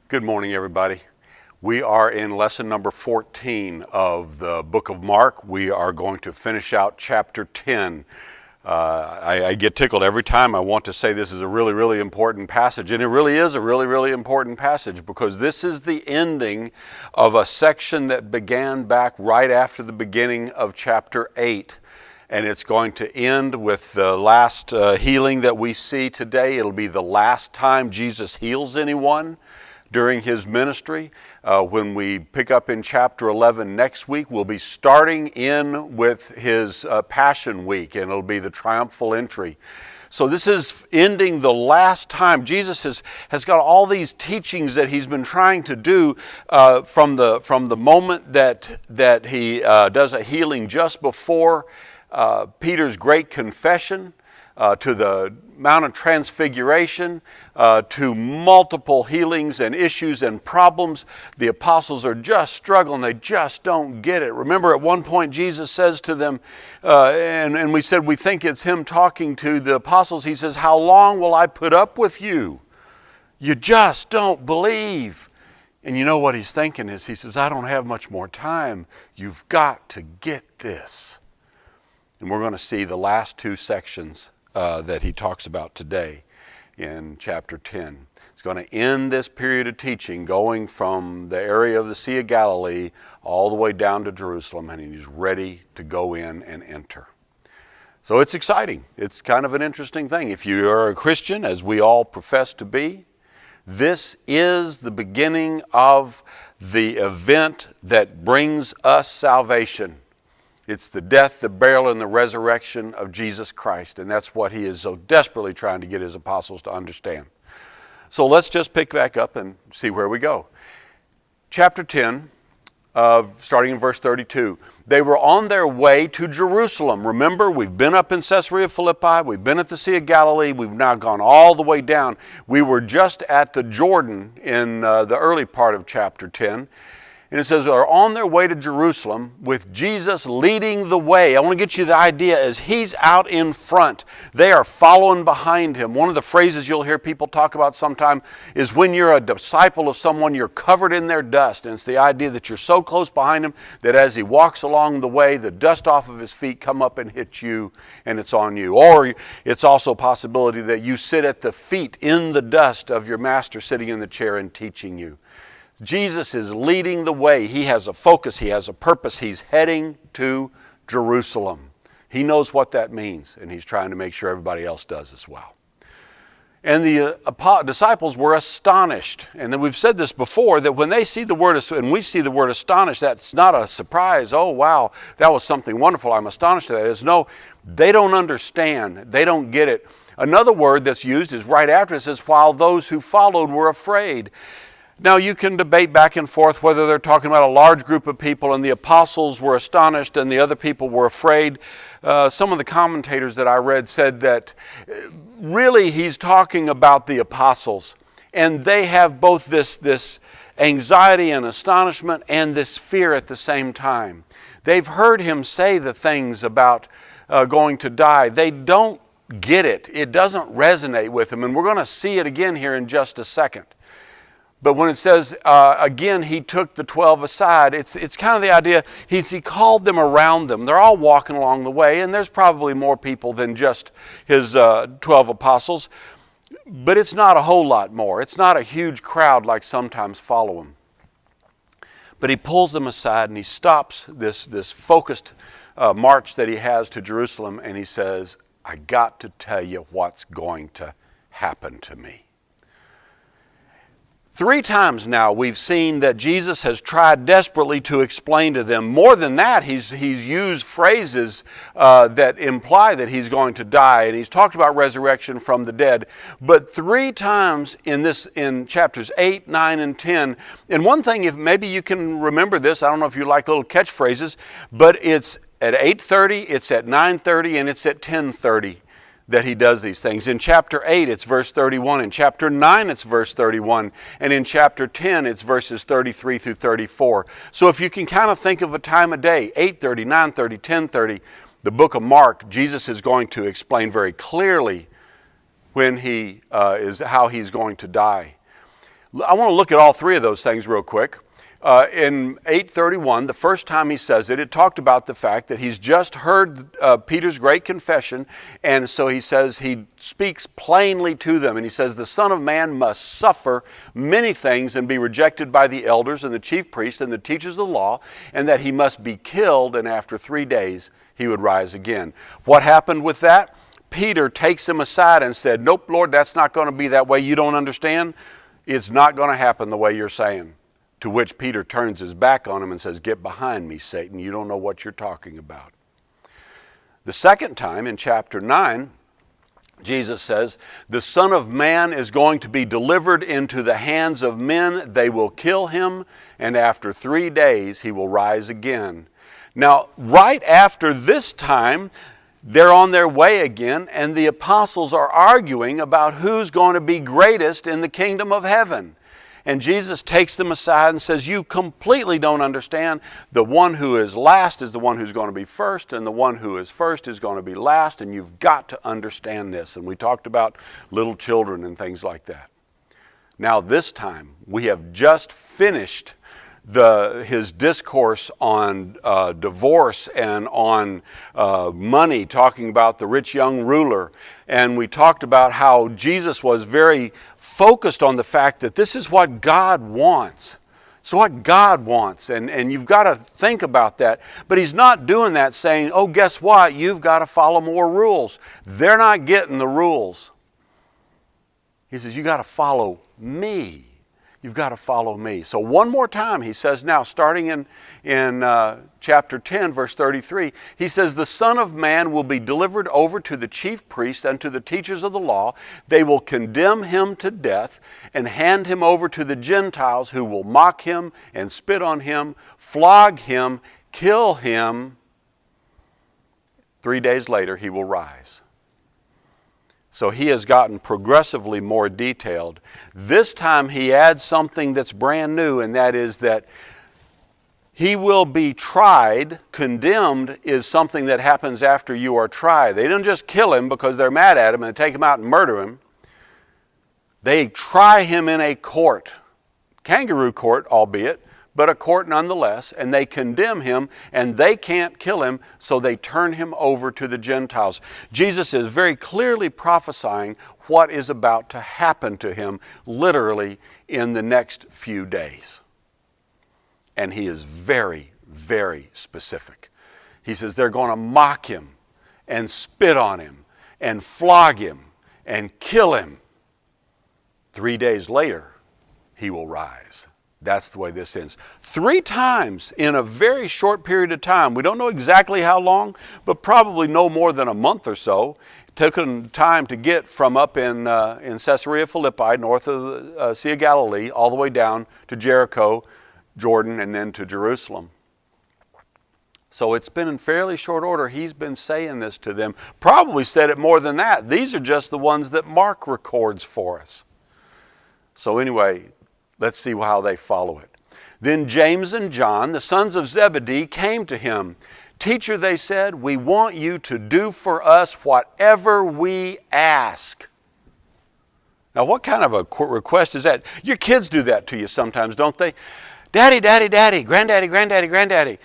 Good morning, everybody. We are in lesson number 14 of the book of Mark. We are going to finish out chapter 10. I get tickled every time I want to say this is a really, really important passage, and it really is a really, really important passage because this is the ending of a section that began back right after the beginning of chapter 8. And it's going to end with the last healing that we see today. It'll be the last time Jesus heals anyone during his ministry. When we pick up in chapter 11 next week, we'll be starting in with his Passion Week, and it'll be the triumphal entry. So this is ending the last time. Jesus has got all these teachings that he's been trying to do from the moment that he does a healing just before Peter's great confession, to the Mount of Transfiguration, to multiple healings and issues and problems. The apostles are just struggling. They just don't get it. Remember, at one point Jesus says to them, and we said we think it's him talking to the apostles. He says, "How long will I put up with you? You just don't believe." And you know what he's thinking is, he says, "I don't have much more time. You've got to get this." And we're going to see the last two sections that he talks about today in chapter 10. He's going to end this period of teaching going from the area of the Sea of Galilee all the way down to Jerusalem, and he's ready to go in and enter. So it's exciting. It's kind of an interesting thing. If you are a Christian, as we all profess to be, this is the beginning of the event that brings us salvation. It's the death, the burial, and the resurrection of Jesus Christ. And that's what he is so desperately trying to get his apostles to understand. So let's just pick back up and see where we go. Chapter 10, starting in verse 32. They were on their way to Jerusalem. Remember, we've been up in Caesarea Philippi. We've been at the Sea of Galilee. We've now gone all the way down. We were just at the Jordan in the early part of chapter 10. And it says they're on their way to Jerusalem with Jesus leading the way. I want to get you the idea as he's out in front. They are following behind him. One of the phrases you'll hear people talk about sometime is when you're a disciple of someone, you're covered in their dust. And it's the idea that you're so close behind him that as he walks along the way, the dust off of his feet come up and hit you, and it's on you. Or it's also a possibility that you sit at the feet in the dust of your master sitting in the chair and teaching you. Jesus is leading the way. He has a focus. He has a purpose. He's heading to Jerusalem. He knows what that means, and he's trying to make sure everybody else does as well. And the disciples were astonished. And then we've said this before, that when they see the word, and we see the word astonished, that's not a surprise. Oh, wow, that was something wonderful. I'm astonished at that. No, they don't understand. They don't get it. Another word that's used is right after it says, while those who followed were afraid. Now, you can debate back and forth whether they're talking about a large group of people and the apostles were astonished and the other people were afraid. Some of the commentators that I read said that really he's talking about the apostles, and they have both this anxiety and astonishment and this fear at the same time. They've heard him say the things about going to die. They don't get it. It doesn't resonate with them, and we're going to see it again here in just a second. But when it says, again, he took the 12 aside, it's kind of the idea, he called them around them. They're all walking along the way, and there's probably more people than just his 12 apostles. But it's not a whole lot more. It's not a huge crowd like sometimes follow him. But he pulls them aside, and he stops this focused march that he has to Jerusalem, and he says, I got to tell you what's going to happen to me. 3 times now we've seen that Jesus has tried desperately to explain to them. More than that, he's used phrases that imply that he's going to die, and he's talked about resurrection from the dead. But 3 times in chapters 8, 9, and 10, and one thing, if maybe you can remember this, I don't know if you like little catchphrases, but it's at 8:30, it's at 9:30, and it's at 10:30. That he does these things. In chapter 8, it's verse 31. In chapter 9, it's verse 31. And in chapter 10, it's verses 33 through 34. So if you can kind of think of a time of day, 8:30, 9:30, 10:30, the book of Mark, Jesus is going to explain very clearly when how he's going to die. I want to look at all three of those things real quick. In 8:31, the first time he says it, it talked about the fact that he's just heard Peter's great confession, and so he says he speaks plainly to them, and he says the Son of Man must suffer many things and be rejected by the elders and the chief priests and the teachers of the law, and that he must be killed, and after 3 days he would rise again. What happened with that? Peter takes him aside and said, nope, Lord, that's not going to be that way. You don't understand? It's not going to happen the way you're saying. To which Peter turns his back on him and says, get behind me, Satan. You don't know what you're talking about. The second time in chapter 9, Jesus says, the Son of Man is going to be delivered into the hands of men. They will kill him, and after 3 days he will rise again. Now, right after this time, they're on their way again, and the apostles are arguing about who's going to be greatest in the kingdom of heaven. And Jesus takes them aside and says, you completely don't understand. The one who is last is the one who's going to be first, and the one who is first is going to be last, and you've got to understand this. And we talked about little children and things like that. Now this time, we have just finished his discourse on divorce and on money, talking about the rich young ruler. And we talked about how Jesus was very focused on the fact that this is what God wants. It's what God wants, and you've got to think about that. But he's not doing that saying, oh, guess what? You've got to follow more rules. They're not getting the rules. He says, you got to follow me. You've got to follow me. So one more time, he says now, starting in chapter 10, verse 33, he says, the Son of Man will be delivered over to the chief priests and to the teachers of the law. They will condemn him to death and hand him over to the Gentiles, who will mock him and spit on him, flog him, kill him. 3 days later, he will rise. So he has gotten progressively more detailed. This time he adds something that's brand new, and that is that he will be tried. Condemned is something that happens after you are tried. They don't just kill him because they're mad at him and take him out and murder him. They try him in a court, kangaroo court albeit, but a court nonetheless, and they condemn him, and they can't kill him, so they turn him over to the Gentiles. Jesus is very clearly prophesying what is about to happen to him, literally in the next few days. And he is very, very specific. He says they're going to mock him, and spit on him, and flog him, and kill him. 3 days later, he will rise. That's the way this ends. 3 times in a very short period of time. We don't know exactly how long, but probably no more than a month or so. It took them time to get from up in Caesarea Philippi, north of the Sea of Galilee, all the way down to Jericho, Jordan, and then to Jerusalem. So it's been in fairly short order. He's been saying this to them. Probably said it more than that. These are just the ones that Mark records for us. So anyway, let's see how they follow it. Then James and John, the sons of Zebedee, came to him. Teacher, they said, we want you to do for us whatever we ask. Now, what kind of a request is that? Your kids do that to you sometimes, don't they? Daddy, daddy, daddy, granddaddy, granddaddy, granddaddy.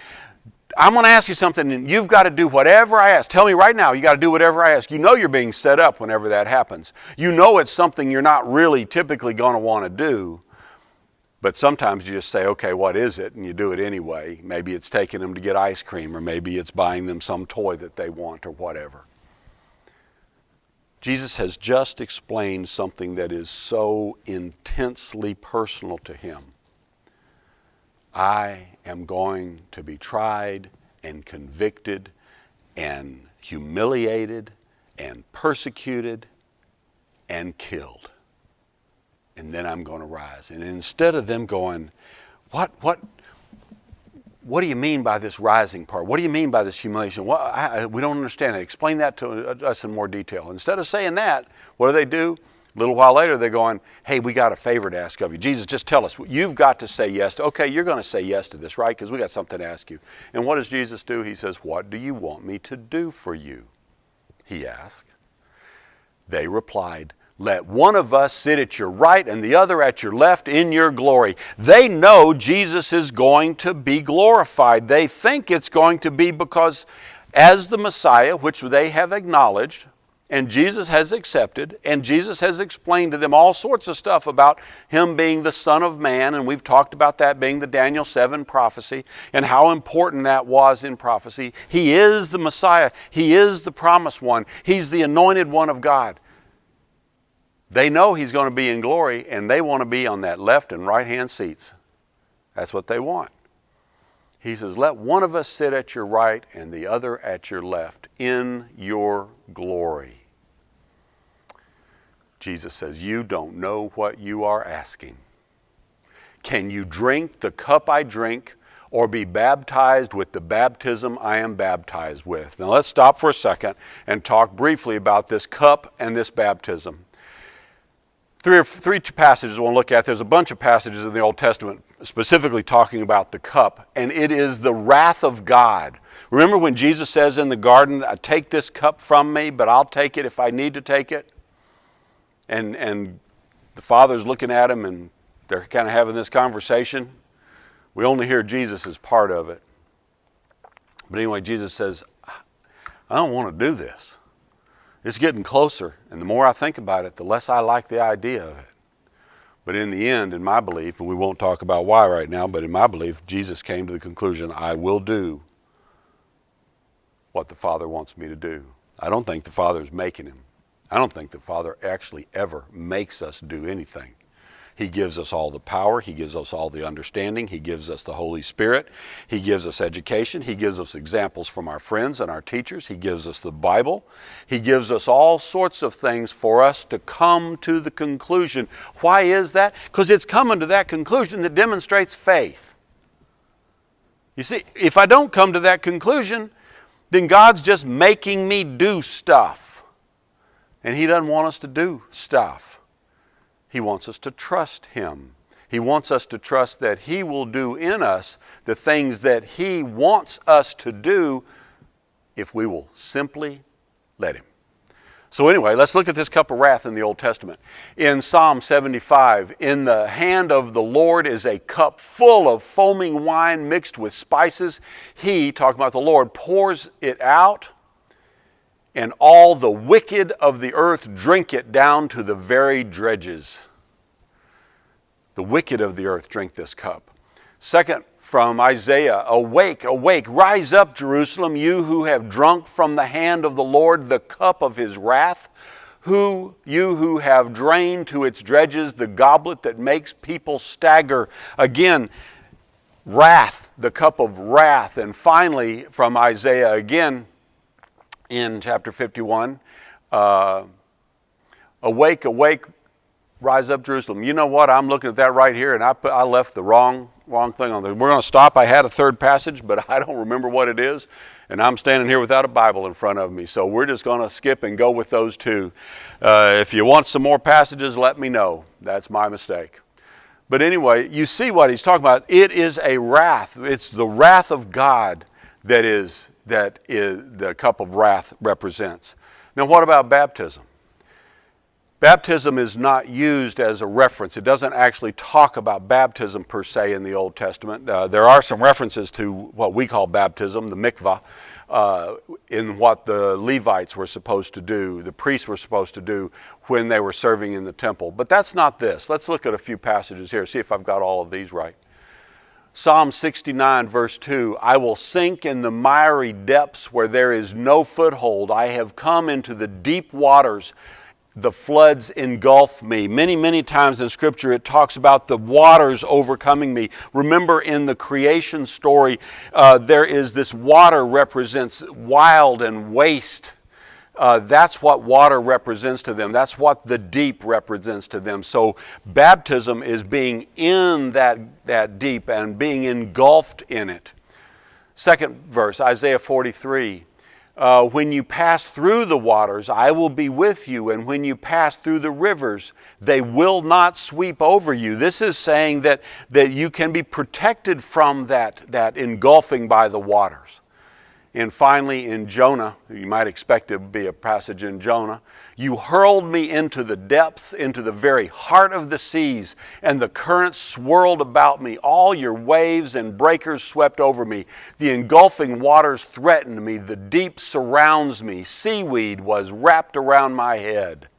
I'm going to ask you something, and you've got to do whatever I ask. Tell me right now, you got to do whatever I ask. You know you're being set up whenever that happens. You know it's something you're not really typically going to want to do. But sometimes you just say, okay, what is it? And you do it anyway. Maybe it's taking them to get ice cream, or maybe it's buying them some toy that they want, or whatever. Jesus has just explained something that is so intensely personal to him. I am going to be tried and convicted and humiliated and persecuted and killed. And then I'm going to rise. And instead of them going, what do you mean by this rising part? What do you mean by this humiliation? We don't understand it. Explain that to us in more detail. Instead of saying that, what do? A little while later, they're going, hey, we got a favor to ask of you. Jesus, just tell us. You've got to say yes. Okay, you're going to say yes to this, right? Because we got something to ask you. And what does Jesus do? He says, what do you want me to do for you? He asked. They replied, let one of us sit at your right and the other at your left in your glory. They know Jesus is going to be glorified. They think it's going to be because as the Messiah, which they have acknowledged, and Jesus has accepted, and Jesus has explained to them all sorts of stuff about Him being the Son of Man, and we've talked about that being the Daniel 7 prophecy, and how important that was in prophecy. He is the Messiah. He is the promised one. He's the anointed one of God. They know He's going to be in glory, and they want to be on that left and right-hand seats. That's what they want. He says, let one of us sit at your right and the other at your left in your glory. Jesus says, you don't know what you are asking. Can you drink the cup I drink or be baptized with the baptism I am baptized with? Now let's stop for a second and talk briefly about this cup and this baptism. Three passages I want to look at. There's a bunch of passages in the Old Testament specifically talking about the cup, and it is the wrath of God. Remember when Jesus says in the garden, take this cup from me, but I'll take it if I need to take it? And the Father's looking at him, and they're kind of having this conversation. We only hear Jesus as part of it. But anyway, Jesus says, I don't want to do this. It's getting closer, and the more I think about it, the less I like the idea of it. But in the end, in my belief, and we won't talk about why right now, but in my belief, Jesus came to the conclusion, I will do what the Father wants me to do. I don't think the Father's making him. I don't think the Father actually ever makes us do anything. He gives us all the power. He gives us all the understanding. He gives us the Holy Spirit. He gives us education. He gives us examples from our friends and our teachers. He gives us the Bible. He gives us all sorts of things for us to come to the conclusion. Why is that? Because it's coming to that conclusion that demonstrates faith. You see, if I don't come to that conclusion, then God's just making me do stuff. And He doesn't want us to do stuff. He wants us to trust Him. He wants us to trust that He will do in us the things that He wants us to do if we will simply let Him. So anyway, let's look at this cup of wrath in the Old Testament. In Psalm 75, in the hand of the Lord is a cup full of foaming wine mixed with spices. He, talking about the Lord, pours it out, and all the wicked of the earth drink it down to the very dredges. The wicked of the earth drink this cup. Second, from Isaiah, awake, awake, rise up, Jerusalem, you who have drunk from the hand of the Lord the cup of His wrath, you who have drained to its dredges the goblet that makes people stagger. Again, wrath, the cup of wrath. And finally, from Isaiah again, in chapter 51, awake, awake, rise up, Jerusalem. You know what? I'm looking at that right here, and I left the wrong thing on there. We're going to stop. I had a third passage, but I don't remember what it is, and I'm standing here without a Bible in front of me, so we're just going to skip and go with those two. If you want some more passages, let me know. That's my mistake. But anyway, you see what he's talking about. It is a wrath. It's the wrath of God that is the cup of wrath represents. Now, what about baptism? Baptism is not used as a reference. It doesn't actually talk about baptism per se in the Old Testament. There are some references to what we call baptism, the mikvah, in what the Levites were supposed to do, the priests were supposed to do when they were serving in the temple. But that's not this. Let's look at a few passages here, see if I've got all of these right. Psalm 69 verse 2, I will sink in the miry depths where there is no foothold. I have come into the deep waters. The floods engulf me. Many, many times in Scripture it talks about the waters overcoming me. Remember in the creation story, there is this water represents wild and waste. That's what water represents to them. That's what the deep represents to them. So baptism is being in that deep and being engulfed in it. Second verse, Isaiah 43. When you pass through the waters, I will be with you. And when you pass through the rivers, they will not sweep over you. This is saying that you can be protected from that engulfing by the waters. And finally, in Jonah, you might expect it to be a passage in Jonah, you hurled me into the depths, into the very heart of the seas, and the currents swirled about me. All your waves and breakers swept over me. The engulfing waters threatened me. The deep surrounds me. Seaweed was wrapped around my head.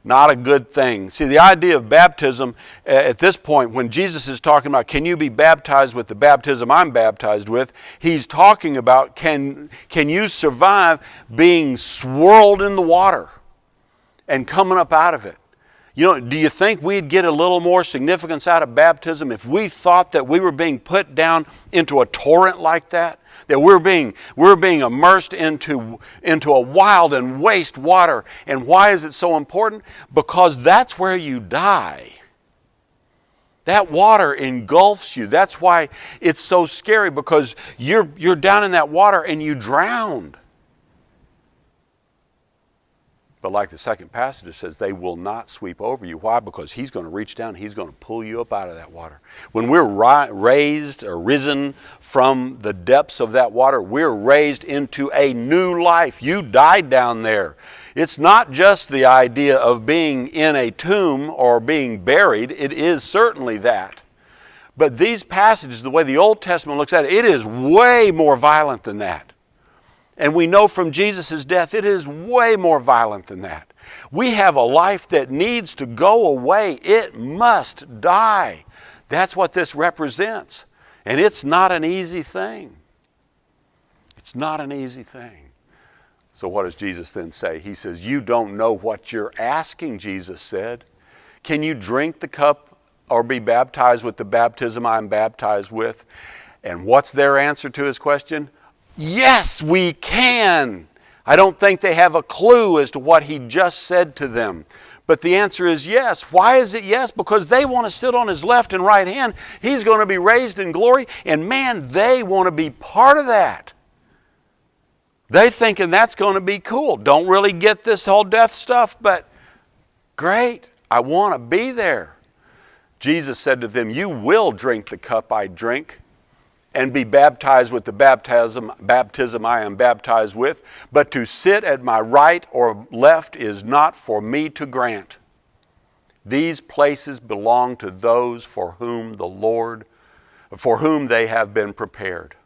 Not a good thing. See, the idea of baptism at this point, when Jesus is talking about, can you be baptized with the baptism I'm baptized with, he's talking about, can you survive being swirled in the water and coming up out of it? You know, do you think we'd get a little more significance out of baptism if we thought that we were being put down into a torrent like that? That we're being immersed into a wild and waste water. And why is it so important? Because that's where you die. That water engulfs you. That's why it's so scary, because you're down in that water and you drowned. But like the second passage says, they will not sweep over you. Why? Because he's going to reach down, he's going to pull you up out of that water. When we're raised or risen from the depths of that water, we're raised into a new life. You died down there. It's not just the idea of being in a tomb or being buried. It is certainly that. But these passages, the way the Old Testament looks at it, it is way more violent than that. And we know from Jesus' death, it is way more violent than that. We have a life that needs to go away. It must die. That's what this represents. And it's not an easy thing. It's not an easy thing. So what does Jesus then say? He says, you don't know what you're asking, Jesus said. Can you drink the cup or be baptized with the baptism I'm baptized with? And what's their answer to his question? Yes, we can. I don't think they have a clue as to what he just said to them. But the answer is yes. Why is it yes? Because they want to sit on his left and right hand. He's going to be raised in glory. And man, they want to be part of that. They thinking that's going to be cool. Don't really get this whole death stuff, but great. I want to be there. Jesus said to them, you will drink the cup I drink and be baptized with the baptism I am baptized with, but to sit at my right or left is not for me to grant. These places belong to those for whom they have been prepared.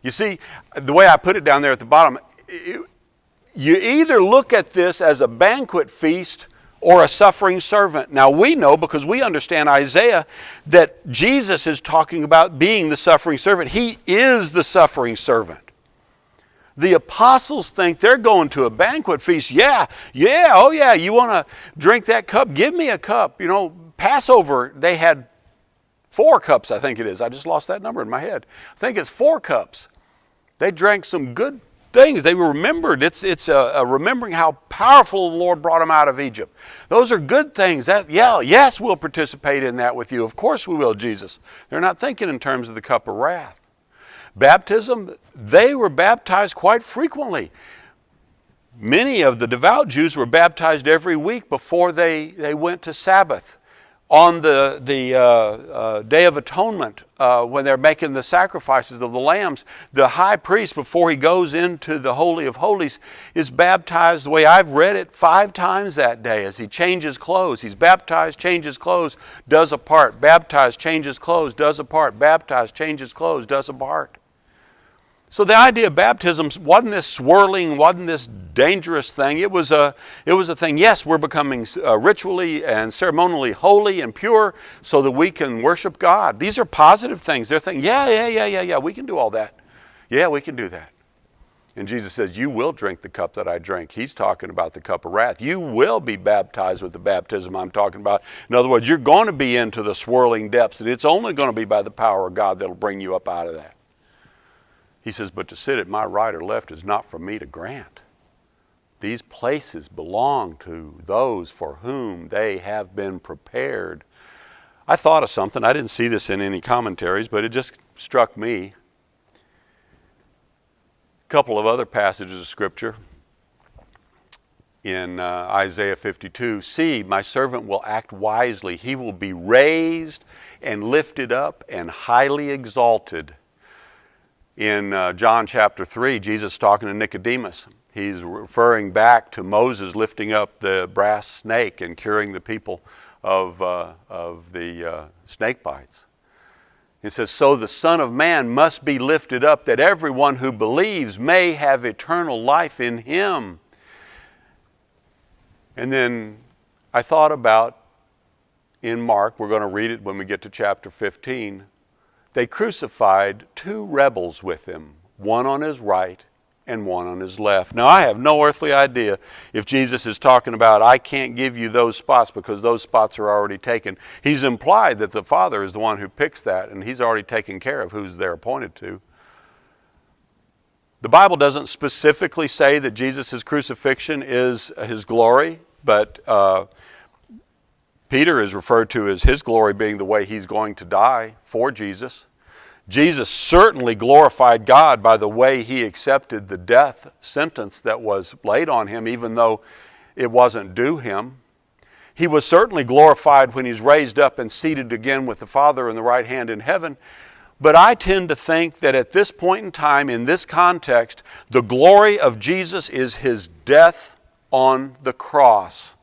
You see, the way I put it down there at the bottom, you either look at this as a banquet feast or a suffering servant. Now we know, because we understand Isaiah, that Jesus is talking about being the suffering servant. He is the suffering servant. The apostles think they're going to a banquet feast. Yeah, you want to drink that cup? Give me a cup. You know, Passover, they had 4 cups, I think it is. I just lost that number in my head. I think it's 4 cups. They drank some good things. They remembered. It's a remembering how powerful the Lord brought them out of Egypt. Those are good things. Yes, we'll participate in that with you. Of course we will, Jesus. They're not thinking in terms of the cup of wrath. Baptism, they were baptized quite frequently. Many of the devout Jews were baptized every week before they went to Sabbath. On the Day of Atonement, when they're making the sacrifices of the lambs, the high priest, before he goes into the Holy of Holies, is baptized, the way I've read it, 5 times that day as he changes clothes. He's baptized, changes clothes, does a part. Baptized, changes clothes, does a part. Baptized, changes clothes, does a part. So the idea of baptism wasn't this swirling, wasn't this dangerous thing. It was a thing. Yes, we're becoming ritually and ceremonially holy and pure so that we can worship God. These are positive things. They're thinking, yeah, we can do all that. Yeah, we can do that. And Jesus says, you will drink the cup that I drink. He's talking about the cup of wrath. You will be baptized with the baptism I'm talking about. In other words, you're going to be into the swirling depths, and it's only going to be by the power of God that'll bring you up out of that. He says, but to sit at my right or left is not for me to grant. These places belong to those for whom they have been prepared. I thought of something. I didn't see this in any commentaries, but it just struck me. A couple of other passages of Scripture. In Isaiah 52, see, my servant will act wisely. He will be raised and lifted up and highly exalted. In John chapter 3, Jesus talking to Nicodemus. He's referring back to Moses lifting up the brass snake and curing the people of the snake bites. It says, so the Son of Man must be lifted up, that everyone who believes may have eternal life in him. And then I thought about, in Mark, we're going to read it when we get to chapter 15, they crucified two rebels with him, one on his right and one on his left. Now, I have no earthly idea if Jesus is talking about, I can't give you those spots because those spots are already taken. He's implied that the Father is the one who picks that, and he's already taken care of who's they're appointed to. The Bible doesn't specifically say that Jesus' crucifixion is his glory, but Peter is referred to as his glory being the way he's going to die for Jesus. Jesus certainly glorified God by the way he accepted the death sentence that was laid on him, even though it wasn't due him. He was certainly glorified when he's raised up and seated again with the Father in the right hand in heaven. But I tend to think that at this point in time, in this context, the glory of Jesus is his death on the cross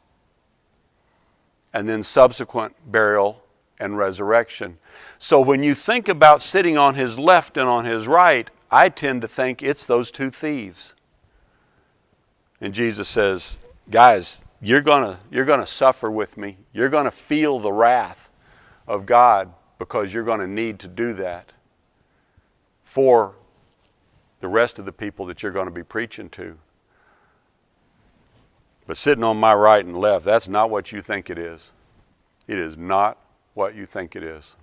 and then subsequent burial and resurrection. So when you think about sitting on his left and on his right, I tend to think it's those two thieves. And Jesus says, guys, you're gonna suffer with me. You're gonna feel the wrath of God because you're gonna need to do that for the rest of the people that you're gonna be preaching to. But sitting on my right and left, that's not what you think it is. It is not what you think it is.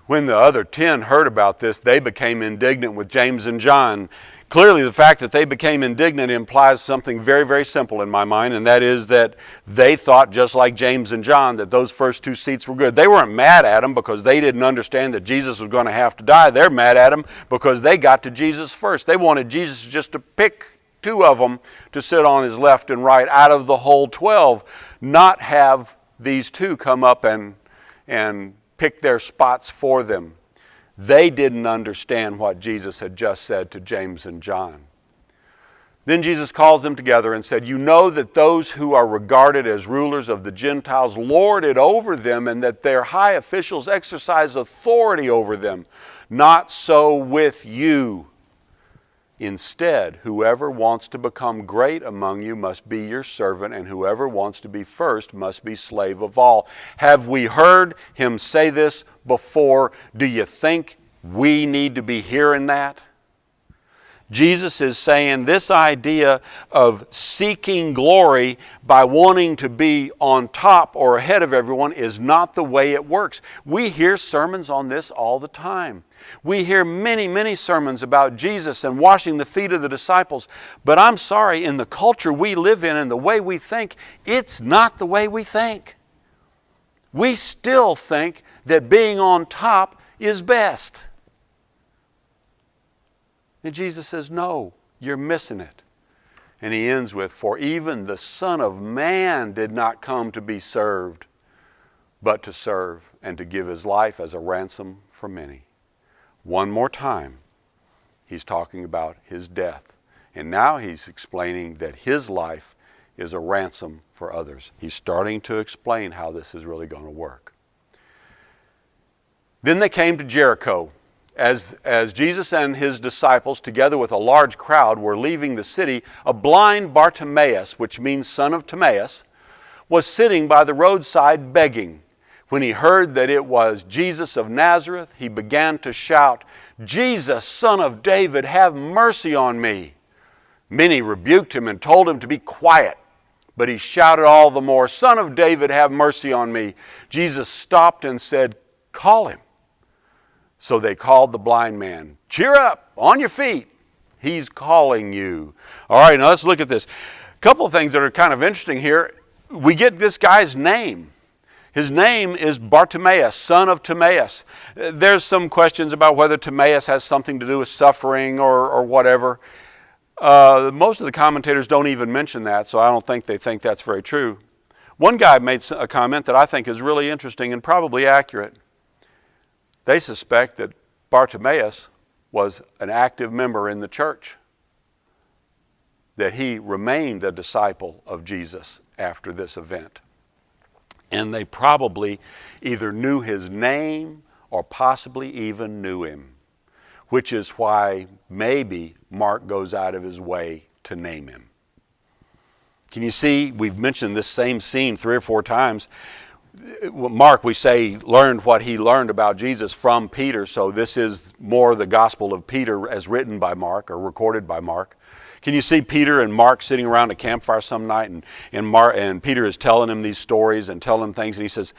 When the other 10 heard about this, they became indignant with James and John. Clearly, the fact that they became indignant implies something very, very simple in my mind, and that is that they thought, just like James and John, that those first two seats were good. They weren't mad at him because they didn't understand that Jesus was going to have to die. They're mad at him because they got to Jesus first. They wanted Jesus just to pick two of them to sit on his left and right out of the whole 12, not have these two come up and pick their spots for them. They didn't understand what Jesus had just said to James and John. Then Jesus calls them together and said, you know that those who are regarded as rulers of the Gentiles lord it over them, and that their high officials exercise authority over them. Not so with you. Instead, whoever wants to become great among you must be your servant, and whoever wants to be first must be slave of all. Have we heard him say this before? Do you think we need to be hearing that? Jesus is saying this idea of seeking glory by wanting to be on top or ahead of everyone is not the way it works. We hear sermons on this all the time. We hear many, many sermons about Jesus and washing the feet of the disciples. But I'm sorry, in the culture we live in and the way we think, it's not the way we think. We still think that being on top is best. And Jesus says, no, you're missing it. And he ends with, for even the Son of Man did not come to be served, but to serve and to give his life as a ransom for many. One more time, he's talking about his death. And now he's explaining that his life is a ransom for others. He's starting to explain how this is really going to work. Then they came to Jericho. As Jesus and his disciples, together with a large crowd, were leaving the city, a blind Bartimaeus, which means son of Timaeus, was sitting by the roadside begging. When he heard that it was Jesus of Nazareth, he began to shout, Jesus, Son of David, have mercy on me. Many rebuked him and told him to be quiet, but he shouted all the more, Son of David, have mercy on me. Jesus stopped and said, call him. So they called the blind man. Cheer up, on your feet. He's calling you. All right, now let's look at this. A couple of things that are kind of interesting here. We get this guy's name. His name is Bartimaeus, son of Timaeus. There's some questions about whether Timaeus has something to do with suffering or whatever. Most of the commentators don't even mention that, so I don't think they think that's very true. One guy made a comment that I think is really interesting and probably accurate. They suspect that Bartimaeus was an active member in the church, that he remained a disciple of Jesus after this event. And they probably either knew his name or possibly even knew him, which is why maybe Mark goes out of his way to name him. Can you see, we've mentioned this same scene 3 or 4 times. Mark, we say, learned what he learned about Jesus from Peter, so this is more the gospel of Peter as written by Mark or recorded by Mark. Can you see Peter and Mark sitting around a campfire some night, and Peter is telling him these stories and telling him things, and he says,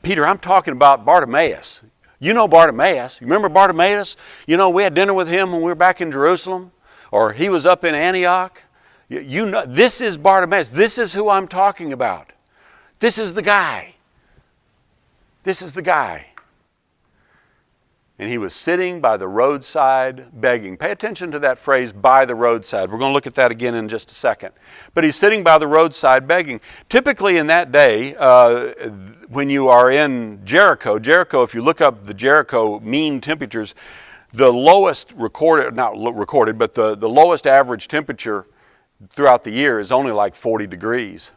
Peter, I'm talking about Bartimaeus. You know Bartimaeus. You remember Bartimaeus? You know, we had dinner with him when we were back in Jerusalem, or he was up in Antioch. You know, this is Bartimaeus. This is who I'm talking about. This is the guy. This is the guy. And he was sitting by the roadside begging. Pay attention to that phrase, by the roadside. We're going to look at that again in just a second. But he's sitting by the roadside begging. Typically in that day, when you are in Jericho, if you look up the Jericho mean temperatures, the lowest recorded, not recorded, but the lowest average temperature throughout the year is only like 40 degrees.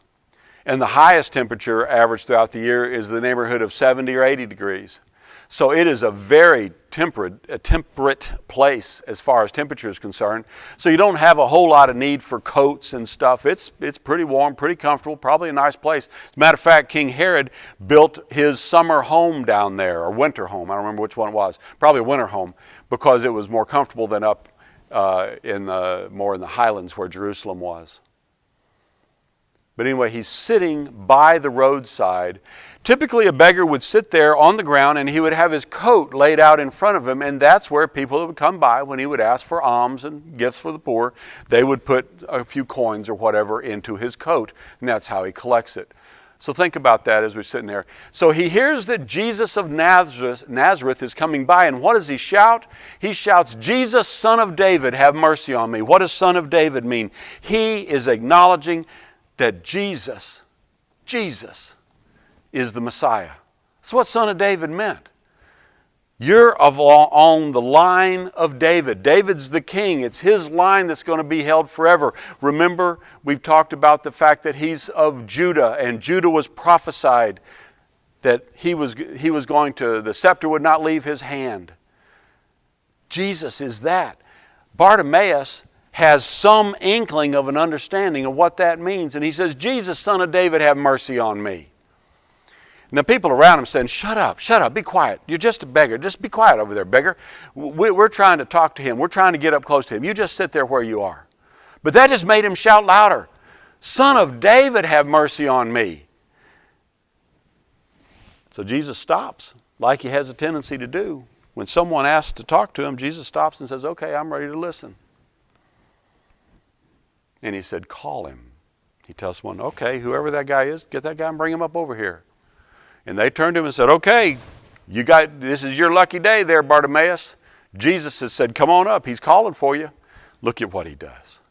And the highest temperature average throughout the year is the neighborhood of 70 or 80 degrees. So it is a very temperate place as far as temperature is concerned. So you don't have a whole lot of need for coats and stuff. It's pretty warm, pretty comfortable, probably a nice place. As a matter of fact, King Herod built his summer home down there, or winter home. I don't remember which one it was. Probably a winter home, because it was more comfortable than up more in the highlands where Jerusalem was. But anyway, he's sitting by the roadside. Typically a beggar would sit there on the ground and he would have his coat laid out in front of him, and that's where people that would come by when he would ask for alms and gifts for the poor, they would put a few coins or whatever into his coat, and that's how he collects it. So think about that as we're sitting there. So he hears that Jesus of Nazareth is coming by, and what does he shout? He shouts, Jesus, Son of David, have mercy on me. What does Son of David mean? He is acknowledging that Jesus is the Messiah. That's what Son of David meant. You're on the line of David. David's the king. It's his line that's going to be held forever. Remember, we've talked about the fact that he's of Judah, and Judah was prophesied that he was going to, the scepter would not leave his hand. Jesus is that. Bartimaeus has some inkling of an understanding of what that means. And he says, Jesus, Son of David, have mercy on me. And the people around him saying, shut up, be quiet. You're just a beggar. Just be quiet over there, beggar. We're trying to talk to him. We're trying to get up close to him. You just sit there where you are. But that just made him shout louder. Son of David, have mercy on me. So Jesus stops, like he has a tendency to do. When someone asks to talk to him, Jesus stops and says, okay, I'm ready to listen. And he said, call him. He tells someone, okay, whoever that guy is, get that guy and bring him up over here. And they turned to him and said, okay, this is your lucky day there, Bartimaeus. Jesus has said, come on up. He's calling for you. Look at what he does.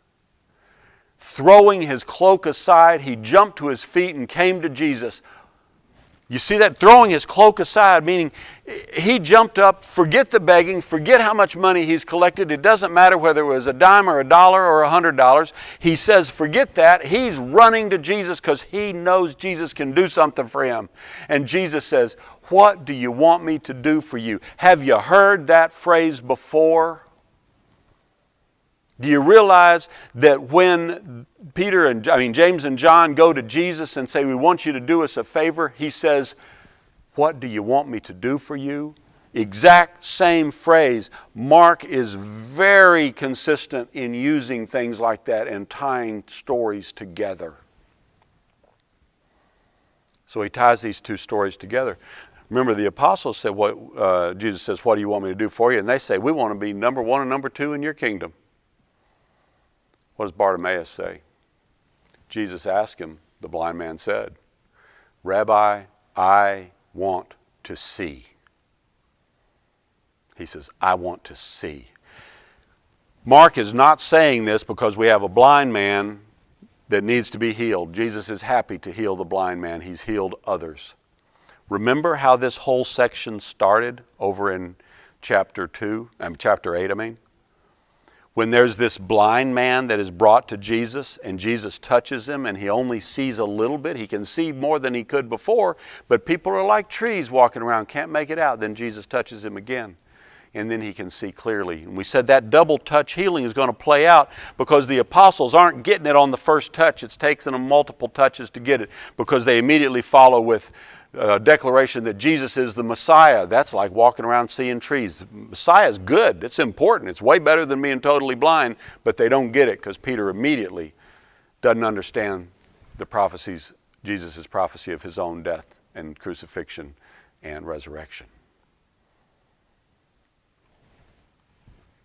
Throwing his cloak aside, he jumped to his feet and came to Jesus. You see that? Throwing his cloak aside, meaning he jumped up, forget the begging, forget how much money he's collected. It doesn't matter whether it was a dime or $1 or $100. He says, forget that. He's running to Jesus because he knows Jesus can do something for him. And Jesus says, what do you want me to do for you? Have you heard that phrase before? Do you realize that when James and John go to Jesus and say, we want you to do us a favor, he says, what do you want me to do for you? Exact same phrase. Mark is very consistent in using things like that and tying stories together. So he ties these two stories together. Remember, the apostles said, Jesus says, what do you want me to do for you? And they say, we want to be number 1 and number 2 in your kingdom. What does Bartimaeus say? Jesus asked him, the blind man said, Rabbi, I want to see. He says, I want to see. Mark is not saying this because we have a blind man that needs to be healed. Jesus is happy to heal the blind man. He's healed others. Remember how this whole section started over in chapter 8, when there's this blind man that is brought to Jesus and Jesus touches him and he only sees a little bit. He can see more than he could before, but people are like trees walking around, can't make it out. Then Jesus touches him again, and then he can see clearly. And we said that double touch healing is going to play out because the apostles aren't getting it on the first touch. It's taken them multiple touches to get it because they immediately follow with a declaration that Jesus is the Messiah. That's like walking around seeing trees. The Messiah is good. It's important. It's way better than being totally blind, but they don't get it because Peter immediately doesn't understand the prophecies, Jesus' prophecy of his own death and crucifixion and resurrection.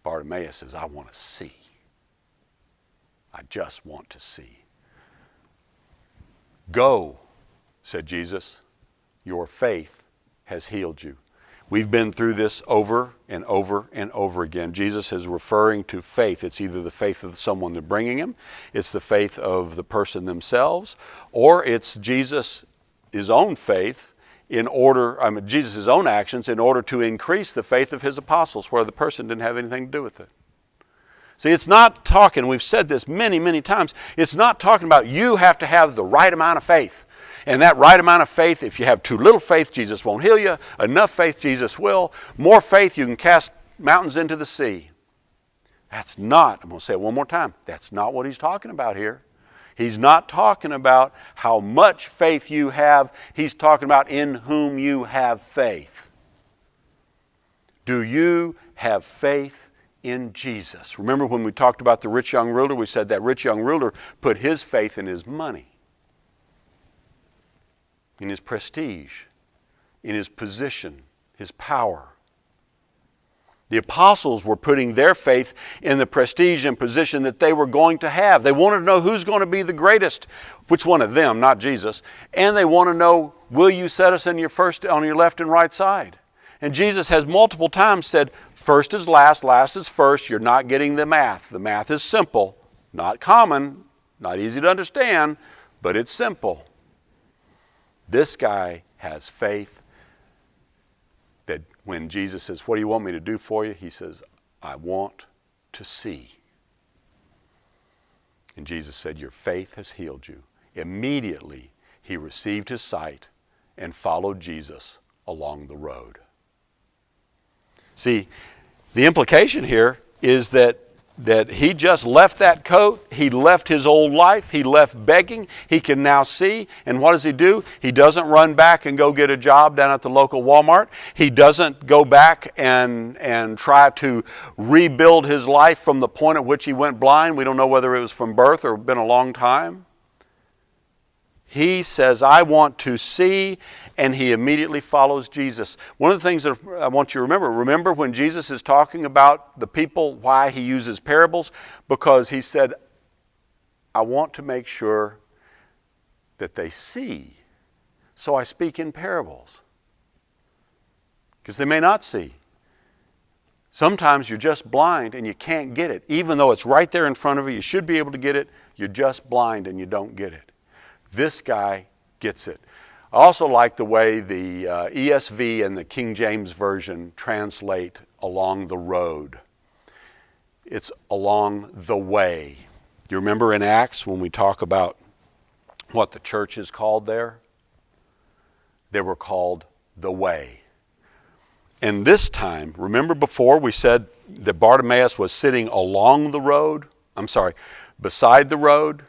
Bartimaeus says, I want to see. I just want to see. Go, said Jesus. Your faith has healed you. We've been through this over and over and over again. Jesus is referring to faith. It's either the faith of someone they're bringing him, it's the faith of the person themselves, or it's Jesus' own faith Jesus' own actions in order to increase the faith of his apostles, where the person didn't have anything to do with it. See, it's not talking, we've said this many, many times, it's not talking about you have to have the right amount of faith. And that right amount of faith, if you have too little faith, Jesus won't heal you. Enough faith, Jesus will. More faith, you can cast mountains into the sea. That's not, I'm going to say it one more time, that's not what he's talking about here. He's not talking about how much faith you have. He's talking about in whom you have faith. Do you have faith in Jesus? Remember when we talked about the rich young ruler, we said that rich young ruler put his faith in his money, in his prestige, in his position, his power. The apostles were putting their faith in the prestige and position that they were going to have. They wanted to know who's going to be the greatest, which one of them, not Jesus. And they want to know, will you set us on your left and right side? And Jesus has multiple times said, first is last, last is first. You're not getting the math. The math is simple, not common, not easy to understand, but it's simple. This guy has faith that when Jesus says, what do you want me to do for you? He says, I want to see. And Jesus said, your faith has healed you. Immediately, he received his sight and followed Jesus along the road. See, the implication here is that he just left that coat, he left his old life, he left begging, he can now see, and what does he do? He doesn't run back and go get a job down at the local Walmart. He doesn't go back and try to rebuild his life from the point at which he went blind. We don't know whether it was from birth or been a long time. He says, I want to see, and he immediately follows Jesus. One of the things that I want you to remember when Jesus is talking about the people, why he uses parables? Because he said, I want to make sure that they see, so I speak in parables. Because they may not see. Sometimes you're just blind and you can't get it. Even though it's right there in front of you, you should be able to get it, you're just blind and you don't get it. This guy gets it. I also like the way the ESV and the King James Version translate along the road. It's along the way. You remember in Acts when we talk about what the church is called there? They were called the way. And this time, remember before we said that Bartimaeus was sitting along the road? Beside the road.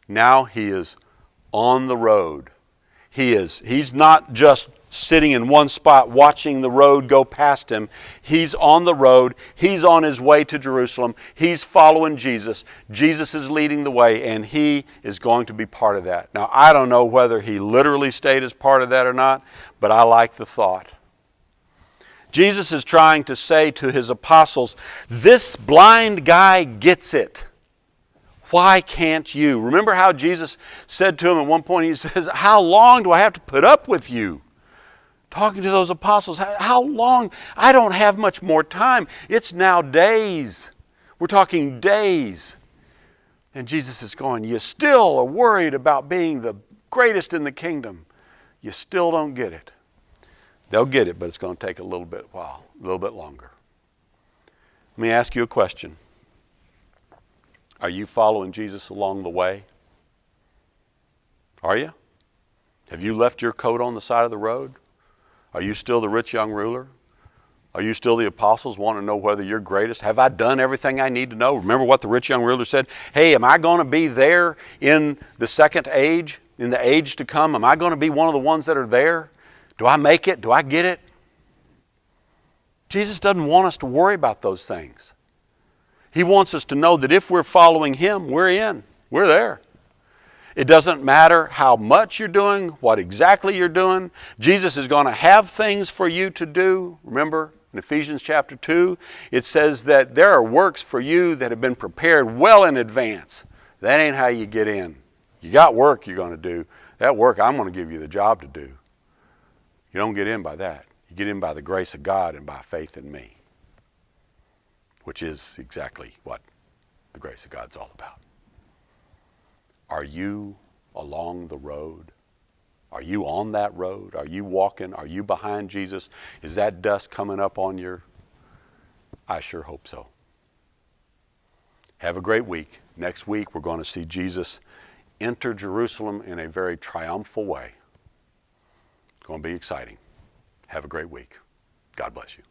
Now he is on the road. He's not just sitting in one spot watching the road go past him. He's on the road. He's on his way to Jerusalem. He's following Jesus. Jesus is leading the way, and he is going to be part of that. Now, I don't know whether he literally stayed as part of that or not, but I like the thought. Jesus is trying to say to his apostles, this blind guy gets it. Why can't you? Remember how Jesus said to him at one point, he says, how long do I have to put up with you? Talking to those apostles, how long? I don't have much more time. It's now days. We're talking days. And Jesus is going, you still are worried about being the greatest in the kingdom. You still don't get it. They'll get it, but it's going to take a little bit longer. Let me ask you a question. Are you following Jesus along the way? Are you? Have you left your coat on the side of the road? Are you still the rich young ruler? Are you still the apostles wanting to know whether you're greatest? Have I done everything I need to know? Remember what the rich young ruler said? Hey, am I going to be there in the second age, in the age to come? Am I going to be one of the ones that are there? Do I make it? Do I get it? Jesus doesn't want us to worry about those things. He wants us to know that if we're following Him, we're in. We're there. It doesn't matter how much you're doing, what exactly you're doing. Jesus is going to have things for you to do. Remember, in Ephesians chapter 2, it says that there are works for you that have been prepared well in advance. That ain't how you get in. You got work you're going to do. That work, I'm going to give you the job to do. You don't get in by that. You get in by the grace of God and by faith in me, which is exactly what the grace of God's all about. Are you along the road? Are you on that road? Are you walking? Are you behind Jesus? Is that dust coming up on your... I sure hope so. Have a great week. Next week we're going to see Jesus enter Jerusalem in a very triumphal way. It's going to be exciting. Have a great week. God bless you.